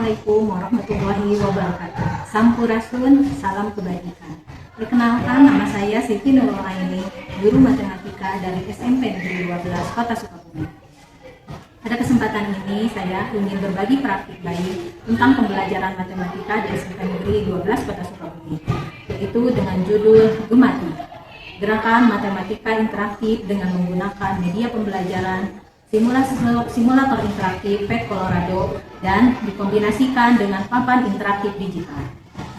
Assalamualaikum warahmatullahi wabarakatuh. Sampurasun, salam kebajikan. Perkenalkan, nama saya Siti Nurul Aini, guru matematika dari SMP Negeri 12 Kota Sukabumi. Pada kesempatan ini, saya ingin berbagi praktik baik tentang pembelajaran matematika di SMP Negeri 12 Kota Sukabumi, yaitu dengan judul Gemati, gerakan matematika interaktif dengan menggunakan media pembelajaran, simulator interaktif PET Colorado, dan dikombinasikan dengan papan interaktif digital.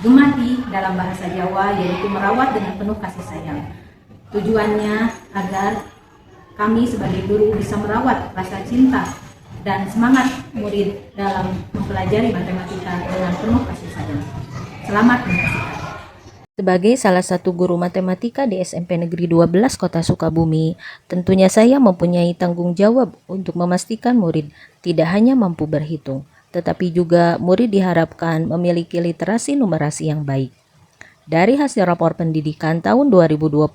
Gemati dalam bahasa Jawa yaitu merawat dengan penuh kasih sayang. Tujuannya agar kami sebagai guru bisa merawat rasa cinta dan semangat murid dalam mempelajari matematika dengan penuh kasih sayang. Selamat menyaksikan. Sebagai salah satu guru matematika di SMP Negeri 12 Kota Sukabumi, tentunya saya mempunyai tanggung jawab untuk memastikan murid tidak hanya mampu berhitung, tetapi juga murid diharapkan memiliki literasi numerasi yang baik. Dari hasil rapor pendidikan tahun 2025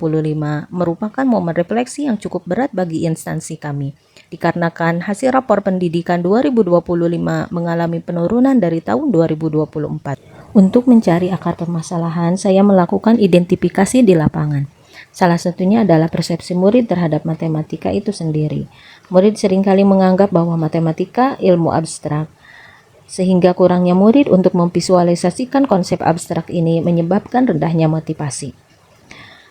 merupakan momen refleksi yang cukup berat bagi instansi kami, dikarenakan hasil rapor pendidikan 2025 mengalami penurunan dari tahun 2024. Untuk mencari akar permasalahan, saya melakukan identifikasi di lapangan. Salah satunya adalah persepsi murid terhadap matematika itu sendiri. Murid seringkali menganggap bahwa matematika ilmu abstrak, sehingga kurangnya murid untuk memvisualisasikan konsep abstrak ini menyebabkan rendahnya motivasi.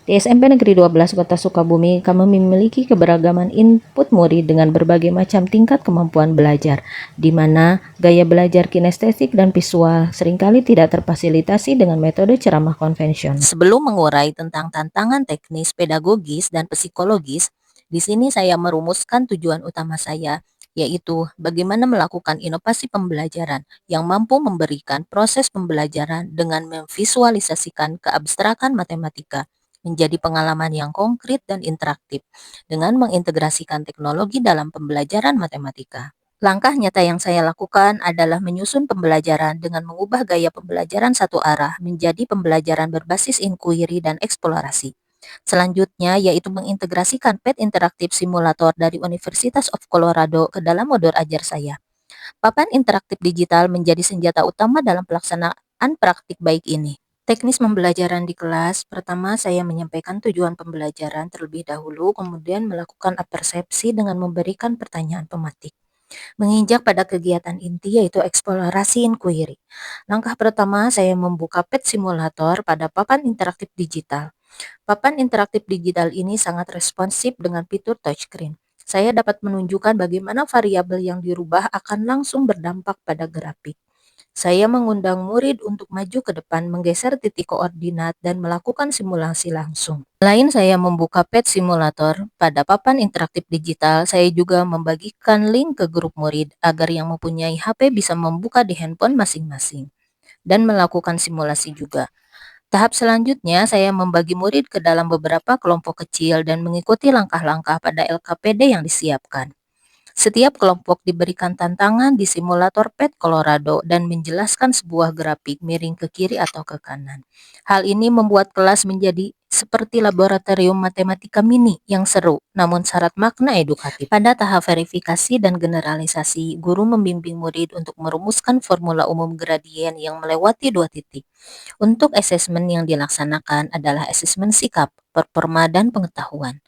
Di SMP Negeri 12 Kota Sukabumi, kami memiliki keberagaman input murid dengan berbagai macam tingkat kemampuan belajar, di mana gaya belajar kinestetik dan visual seringkali tidak terfasilitasi dengan metode ceramah konvensional. Sebelum mengurai tentang tantangan teknis, pedagogis, dan psikologis, di sini saya merumuskan tujuan utama saya, yaitu bagaimana melakukan inovasi pembelajaran yang mampu memberikan proses pembelajaran dengan memvisualisasikan keabstrakan matematika menjadi pengalaman yang konkret dan interaktif dengan mengintegrasikan teknologi dalam pembelajaran matematika. Langkah nyata yang saya lakukan adalah menyusun pembelajaran dengan mengubah gaya pembelajaran satu arah menjadi pembelajaran berbasis inquiry dan eksplorasi. Selanjutnya yaitu mengintegrasikan PET interaktif simulator dari Universitas of Colorado ke dalam modul ajar saya. Papan interaktif digital menjadi senjata utama dalam pelaksanaan praktik baik ini. Teknis pembelajaran di kelas, pertama saya menyampaikan tujuan pembelajaran terlebih dahulu, kemudian melakukan persepsi dengan memberikan pertanyaan pematik. Menginjak pada kegiatan inti yaitu eksplorasi inquiry. Langkah pertama saya membuka PET simulator pada papan interaktif digital. Papan interaktif digital ini sangat responsif dengan fitur touchscreen. Saya dapat menunjukkan bagaimana variabel yang dirubah akan langsung berdampak pada grafik. Saya mengundang murid untuk maju ke depan, menggeser titik koordinat, dan melakukan simulasi langsung. Selain saya membuka PET simulator, pada papan interaktif digital, saya juga membagikan link ke grup murid agar yang mempunyai HP bisa membuka di handphone masing-masing dan melakukan simulasi juga. Tahap selanjutnya, saya membagi murid ke dalam beberapa kelompok kecil dan mengikuti langkah-langkah pada LKPD yang disiapkan. Setiap kelompok diberikan tantangan di simulator PET Colorado dan menjelaskan sebuah grafik miring ke kiri atau ke kanan. Hal ini membuat kelas menjadi seperti laboratorium matematika mini yang seru, namun syarat makna edukatif. Pada tahap verifikasi dan generalisasi, guru membimbing murid untuk merumuskan formula umum gradien yang melewati dua titik. Untuk asesmen yang dilaksanakan adalah asesmen sikap, performa, dan pengetahuan.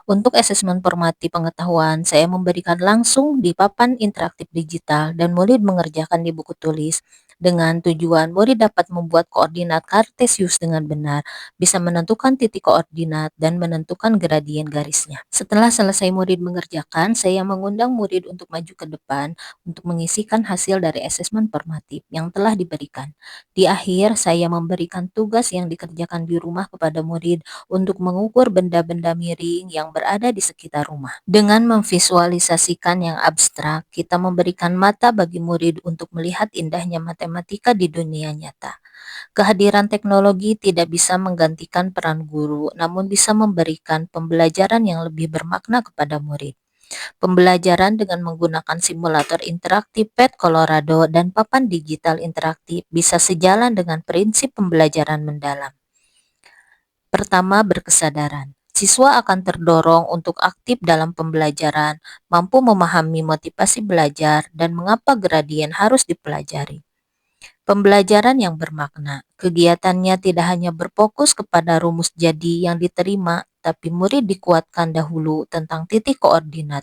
Untuk asesmen formatif pengetahuan, saya memberikan langsung di papan interaktif digital dan murid mengerjakan di buku tulis dengan tujuan murid dapat membuat koordinat kartesius dengan benar, bisa menentukan titik koordinat, dan menentukan gradien garisnya. Setelah selesai murid mengerjakan, saya mengundang murid untuk maju ke depan untuk mengisikan hasil dari asesmen formatif yang telah diberikan. Di akhir, saya memberikan tugas yang dikerjakan di rumah kepada murid untuk mengukur benda-benda miring yang berada di sekitar rumah. Dengan memvisualisasikan yang abstrak, kita memberikan mata bagi murid untuk melihat indahnya matematika di dunia nyata. Kehadiran teknologi tidak bisa menggantikan peran guru, namun bisa memberikan pembelajaran yang lebih bermakna kepada murid. Pembelajaran dengan menggunakan simulator interaktif PET Colorado dan papan digital interaktif bisa sejalan dengan prinsip pembelajaran mendalam. Pertama, berkesadaran. Siswa akan terdorong untuk aktif dalam pembelajaran, mampu memahami motivasi belajar, dan mengapa gradien harus dipelajari. Pembelajaran yang bermakna. Kegiatannya tidak hanya berfokus kepada rumus jadi yang diterima, tapi murid dikuatkan dahulu tentang titik koordinat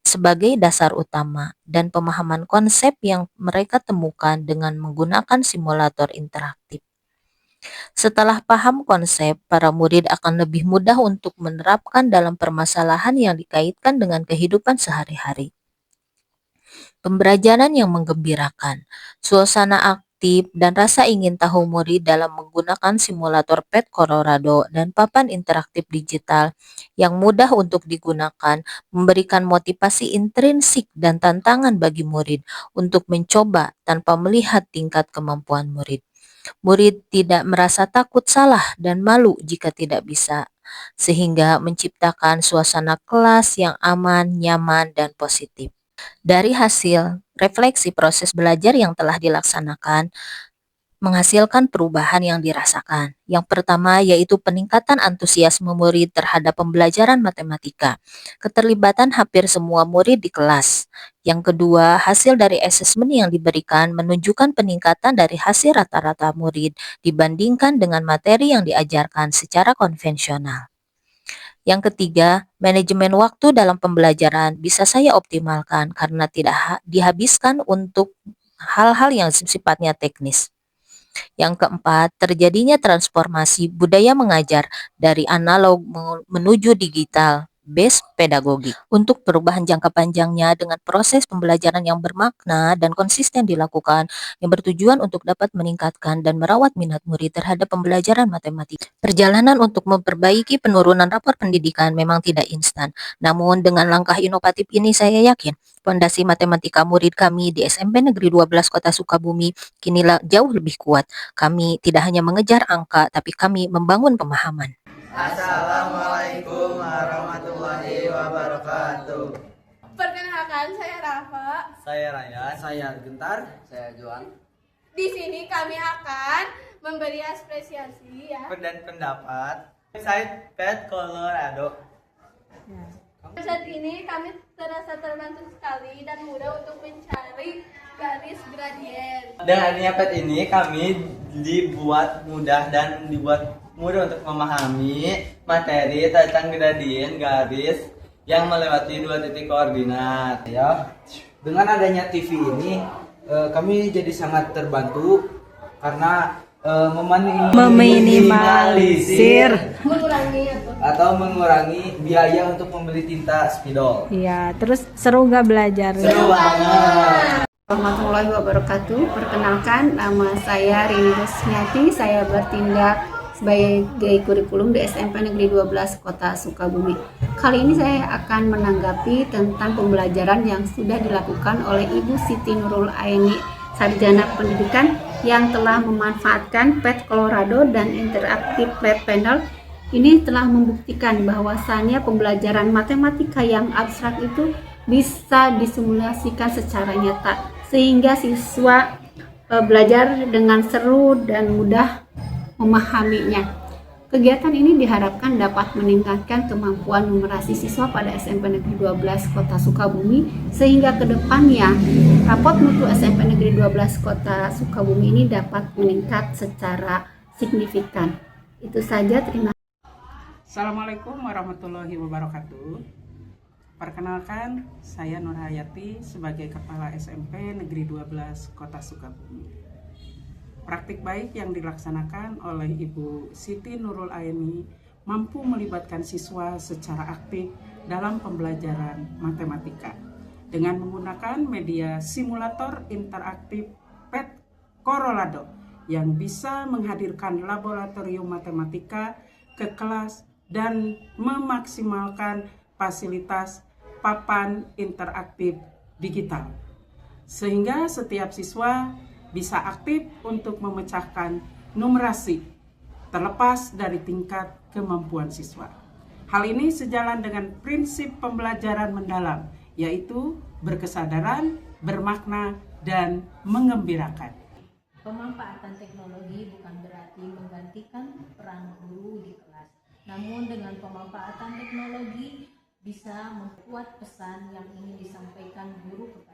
sebagai dasar utama dan pemahaman konsep yang mereka temukan dengan menggunakan simulator interaktif. Setelah paham konsep, para murid akan lebih mudah untuk menerapkan dalam permasalahan yang dikaitkan dengan kehidupan sehari-hari. Pembelajaran yang menggembirakan, suasana aktif dan rasa ingin tahu murid dalam menggunakan simulator PET Colorado dan papan interaktif digital yang mudah untuk digunakan memberikan motivasi intrinsik dan tantangan bagi murid untuk mencoba tanpa melihat tingkat kemampuan murid. Murid tidak merasa takut salah dan malu jika tidak bisa, sehingga menciptakan suasana kelas yang aman, nyaman, dan positif. Dari hasil refleksi proses belajar yang telah dilaksanakan, menghasilkan perubahan yang dirasakan. Yang pertama yaitu peningkatan antusiasme murid terhadap pembelajaran matematika. Keterlibatan hampir semua murid di kelas. Yang kedua, hasil dari asesmen yang diberikan menunjukkan peningkatan dari hasil rata-rata murid dibandingkan dengan materi yang diajarkan secara konvensional. Yang ketiga, manajemen waktu dalam pembelajaran bisa saya optimalkan karena tidak dihabiskan untuk hal-hal yang sifatnya teknis. Yang keempat, terjadinya transformasi budaya mengajar dari analog menuju digital based pedagogi. Untuk perubahan jangka panjangnya dengan proses pembelajaran yang bermakna dan konsisten dilakukan yang bertujuan untuk dapat meningkatkan dan merawat minat murid terhadap pembelajaran matematika. Perjalanan untuk memperbaiki penurunan rapor pendidikan memang tidak instan. Namun dengan langkah inovatif ini saya yakin fondasi matematika murid kami di SMP Negeri 12 Kota Sukabumi kini jauh lebih kuat. Kami tidak hanya mengejar angka, tapi kami membangun pemahaman. Assalamualaikum warahmatullahi wabarakatuh. Perkenalkan, saya Rafa. Saya Ryan. Saya Gentar. Saya Juan. Di sini kami akan memberi apresiasi Dan pendapat website PET Colorado. Saat ini kami terasa terbantu sekali dan mudah untuk mencari garis gradien. Dengan adanya PET ini kami dibuat mudah untuk memahami materi tentang gradien garis yang melewati dua titik koordinat. Ya, dengan adanya TV ini kami jadi sangat terbantu karena meminimalisir mengurangi biaya untuk membeli tinta spidol. Iya, terus seru nggak belajar? Seru banget. Warahmatullahi wabarakatuh. Perkenalkan, nama saya Rini Rusmiati. Saya bertindak sebagai kurikulum di SMP Negeri 12 Kota Sukabumi. Kali ini saya akan menanggapi tentang pembelajaran yang sudah dilakukan oleh Ibu Siti Nurul Aini, Sarjana Pendidikan, yang telah memanfaatkan PET Colorado dan interaktif flat panel. Ini telah membuktikan bahwasannya pembelajaran matematika yang abstrak itu bisa disimulasikan secara nyata, sehingga siswa belajar dengan seru dan mudah memahaminya. Kegiatan ini diharapkan dapat meningkatkan kemampuan numerasi siswa pada SMP Negeri 12 Kota Sukabumi, sehingga kedepannya rapot mutu SMP Negeri 12 Kota Sukabumi ini dapat meningkat secara signifikan. Itu saja, terima kasih. Assalamualaikum warahmatullahi wabarakatuh. Perkenalkan, saya Nur Hayati sebagai Kepala SMP Negeri 12 Kota Sukabumi. Praktik baik yang dilaksanakan oleh Ibu Siti Nurul Aini mampu melibatkan siswa secara aktif dalam pembelajaran matematika dengan menggunakan media simulator interaktif PET Colorado yang bisa menghadirkan laboratorium matematika ke kelas dan memaksimalkan fasilitas papan interaktif digital, sehingga setiap siswa bisa aktif untuk memecahkan numerasi terlepas dari tingkat kemampuan siswa. Hal ini sejalan dengan prinsip pembelajaran mendalam, yaitu berkesadaran, bermakna, dan mengembirakan. Pemanfaatan teknologi bukan berarti menggantikan peran guru di kelas. Namun dengan pemanfaatan teknologi bisa memperkuat pesan yang ingin disampaikan guru kepada